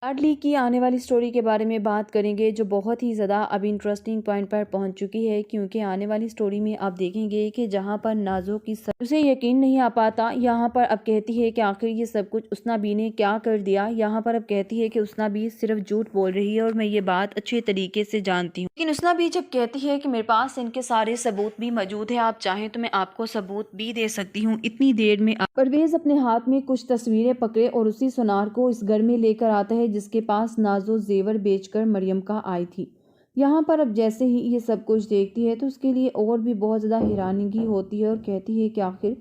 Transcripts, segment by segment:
لاڈلی کی آنے والی سٹوری کے بارے میں بات کریں گے جو بہت ہی زیادہ اب انٹرسٹنگ پوائنٹ پر پہنچ چکی ہے، کیونکہ آنے والی سٹوری میں آپ دیکھیں گے کہ جہاں پر نازو کی اسے یقین نہیں آ پاتا، یہاں پر اب کہتی ہے کہ آخر یہ سب کچھ اسنا بی نے کیا کر دیا۔ یہاں پر اب کہتی ہے کہ اسنا بی صرف جھوٹ بول رہی ہے اور میں یہ بات اچھے طریقے سے جانتی ہوں، لیکن اسنا بی جب کہتی ہے کہ میرے پاس ان کے سارے ثبوت بھی موجود ہیں، آپ چاہیں تو میں آپ کو ثبوت بھی دے سکتی ہوں، اتنی دیر میں پرویز اپنے ہاتھ میں کچھ تصویریں پکڑے اور اسی سونار کو اس گھر میں لے کر آتا ہے جس کے پاس نازو زیور بیچ کر مریم کا آئی تھی۔ یہاں پر اب جیسے ہی یہ سب کچھ دیکھتی ہے تو اس کے لیے اور بھی بہت زیادہ حیرانگی ہوتی ہے اور کہتی ہے کہ آخر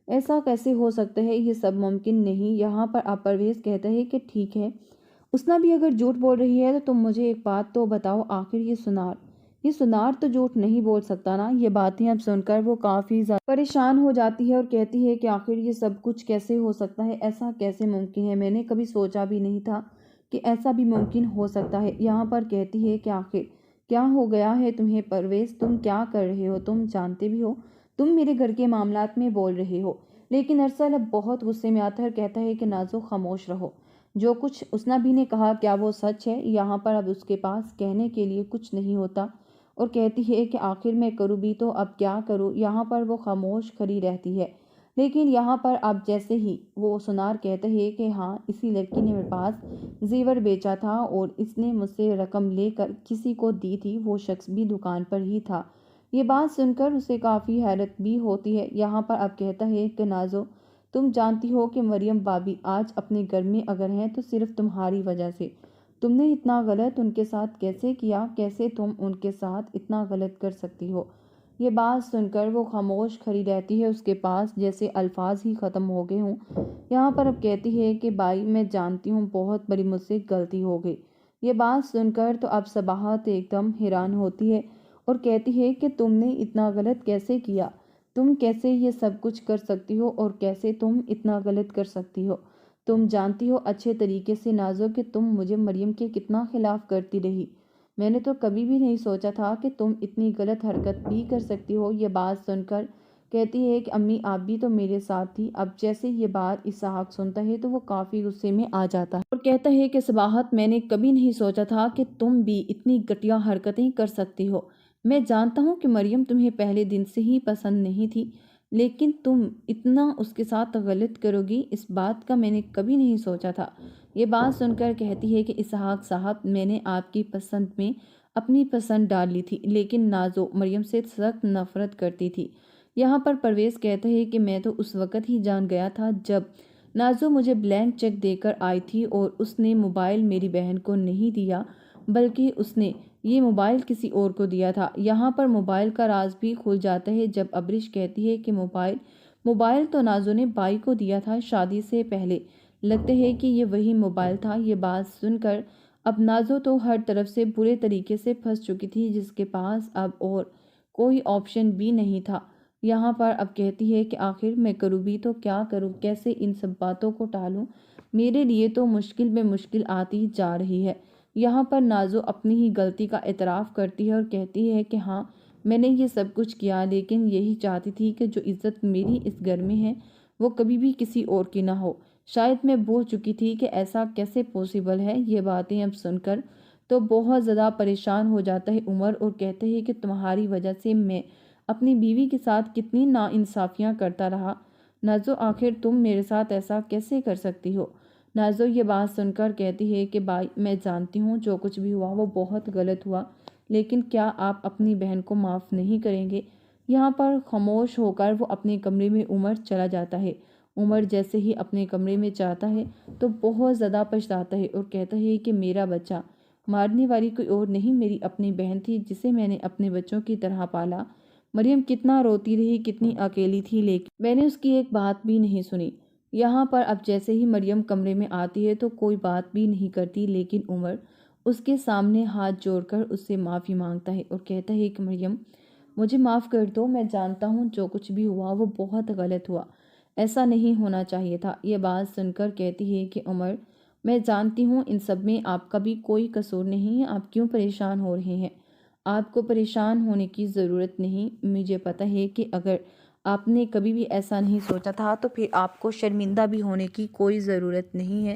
ایسا کیسے ہو سکتا ہے، یہ سب ممکن نہیں۔ یہاں پر اب پرویز کہتا ہے کہ ٹھیک ہے، اسنا بھی اگر جھوٹ بول رہی ہے تو تم مجھے ایک بات تو بتاؤ، آخر یہ سونار تو جھوٹ نہیں بول سکتا نا۔ یہ باتیں اب سن کر وہ کافی زیادہ پریشان ہو جاتی ہے اور کہتی ہے کہ آخر یہ سب کچھ کیسے ہو سکتا ہے، ایسا کیسے ممکن ہے، میں نے کبھی سوچا بھی نہیں تھا کہ ایسا بھی ممکن ہو سکتا ہے۔ یہاں پر کہتی ہے کہ آخر کیا ہو گیا ہے تمہیں پرویز، تم کیا کر رہے ہو، تم جانتے بھی ہو تم میرے گھر کے معاملات میں بول رہے ہو۔ لیکن ارسل اب بہت غصے میں آتا ہے اور کہتا ہے کہ نازو خاموش رہو، جو کچھ اسنا بھی نے کہا کیا وہ سچ ہے؟ یہاں پر اب اس کے پاس کہنے کے لیے کچھ نہیں ہوتا اور کہتی ہے کہ آخر میں کروں بھی تو اب کیا کروں۔ یہاں پر وہ خاموش کھڑی رہتی ہے، لیکن یہاں پر اب جیسے ہی وہ سونار کہتا ہے کہ ہاں اسی لڑکی نے میرے پاس زیور بیچا تھا اور اس نے مجھ سے رقم لے کر کسی کو دی تھی، وہ شخص بھی دکان پر ہی تھا۔ یہ بات سن کر اسے کافی حیرت بھی ہوتی ہے۔ یہاں پر اب کہتا ہے کہ نازو تم جانتی ہو کہ مریم بابی آج اپنے گھر میں اگر ہیں تو صرف تمہاری وجہ سے، تم نے اتنا غلط ان کے ساتھ کیسے کیا، کیسے تم ان کے ساتھ اتنا غلط کر سکتی ہو؟ یہ بات سن کر وہ خاموش کھڑی رہتی ہے، اس کے پاس جیسے الفاظ ہی ختم ہو گئے ہوں۔ یہاں پر اب کہتی ہے کہ بھائی میں جانتی ہوں بہت بڑی مجھ سے غلطی ہو گئی۔ یہ بات سن کر تو اب صباحت ایک دم حیران ہوتی ہے اور کہتی ہے کہ تم نے اتنا غلط کیسے کیا، تم کیسے یہ سب کچھ کر سکتی ہو اور کیسے تم اتنا غلط کر سکتی ہو؟ تم جانتی ہو اچھے طریقے سے نازو کہ تم مجھے مریم کے کتنا خلاف کرتی رہی، میں نے تو کبھی بھی نہیں سوچا تھا کہ تم اتنی غلط حرکت بھی کر سکتی ہو۔ یہ بات سن کر کہتی ہے کہ امی آپ بھی تو میرے ساتھ تھی۔ اب جیسے یہ بات اسحاق سنتا ہے تو وہ کافی غصے میں آ جاتا ہے اور کہتا ہے کہ صباحت میں نے کبھی نہیں سوچا تھا کہ تم بھی اتنی گھٹیا حرکتیں کر سکتی ہو۔ میں جانتا ہوں کہ مریم تمہیں پہلے دن سے ہی پسند نہیں تھی، لیکن تم اتنا اس کے ساتھ غلط کرو گی اس بات کا میں نے کبھی نہیں سوچا تھا۔ یہ بات سن کر کہتی ہے کہ اسحاق صاحب میں نے آپ کی پسند میں اپنی پسند ڈال لی تھی، لیکن نازو مریم سے سخت نفرت کرتی تھی۔ یہاں پر پرویز کہتا ہے کہ میں تو اس وقت ہی جان گیا تھا جب نازو مجھے بلینک چیک دے کر آئی تھی اور اس نے موبائل میری بہن کو نہیں دیا بلکہ اس نے یہ موبائل کسی اور کو دیا تھا۔ یہاں پر موبائل کا راز بھی کھل جاتا ہے جب ابرش کہتی ہے کہ موبائل تو نازو نے بائی کو دیا تھا شادی سے پہلے، لگتا ہے کہ یہ وہی موبائل تھا۔ یہ بات سن کر اب نازو تو ہر طرف سے برے طریقے سے پھنس چکی تھی، جس کے پاس اب اور کوئی آپشن بھی نہیں تھا۔ یہاں پر اب کہتی ہے کہ آخر میں کروں بھی تو کیا کروں، کیسے ان سب باتوں کو ٹالوں، میرے لیے تو مشکل میں مشکل آتی جا رہی ہے۔ یہاں پر نازو اپنی ہی غلطی کا اعتراف کرتی ہے اور کہتی ہے کہ ہاں میں نے یہ سب کچھ کیا، لیکن یہی چاہتی تھی کہ جو عزت میری اس گھر میں ہے وہ کبھی بھی کسی اور کی نہ ہو، شاید میں بھول چکی تھی کہ ایسا کیسے پاسبل ہے۔ یہ باتیں اب سن کر تو بہت زیادہ پریشان ہو جاتا ہے عمر اور کہتے ہیں کہ تمہاری وجہ سے میں اپنی بیوی کے ساتھ کتنی ناانصافیاں کرتا رہا، نازو آخر تم میرے ساتھ ایسا کیسے کر سکتی ہو؟ نازو یہ بات سن کر کہتی ہے کہ بھائی میں جانتی ہوں جو کچھ بھی ہوا وہ بہت غلط ہوا، لیکن کیا آپ اپنی بہن کو معاف نہیں کریں گے؟ یہاں پر خاموش ہو کر وہ اپنے کمرے میں عمر چلا جاتا ہے۔ عمر جیسے ہی اپنے کمرے میں جاتا ہے تو بہت زیادہ پچھتاتا ہے اور کہتا ہے کہ میرا بچہ مارنے والی کوئی اور نہیں، میری اپنی بہن تھی جسے میں نے اپنے بچوں کی طرح پالا۔ مریم کتنا روتی رہی، کتنی اکیلی تھی، لیکن میں نے اس کی ایک بات بھی نہیں سنی۔ یہاں پر اب جیسے ہی مریم کمرے میں آتی ہے تو کوئی بات بھی نہیں کرتی، لیکن عمر اس کے سامنے ہاتھ جوڑ کر اس سے معافی مانگتا ہے اور کہتا ہے کہ مریم مجھے معاف کر دو، میں جانتا ہوں جو کچھ بھی ہوا وہ بہت غلط ہوا، ایسا نہیں ہونا چاہیے تھا۔ یہ بات سن کر کہتی ہے کہ عمر میں جانتی ہوں ان سب میں آپ کا بھی کوئی قصور نہیں ہے، آپ کیوں پریشان ہو رہے ہیں؟ آپ کو پریشان ہونے کی ضرورت نہیں، مجھے پتہ ہے کہ اگر آپ نے کبھی بھی ایسا نہیں سوچا تھا تو پھر آپ کو شرمندہ بھی ہونے کی کوئی ضرورت نہیں ہے۔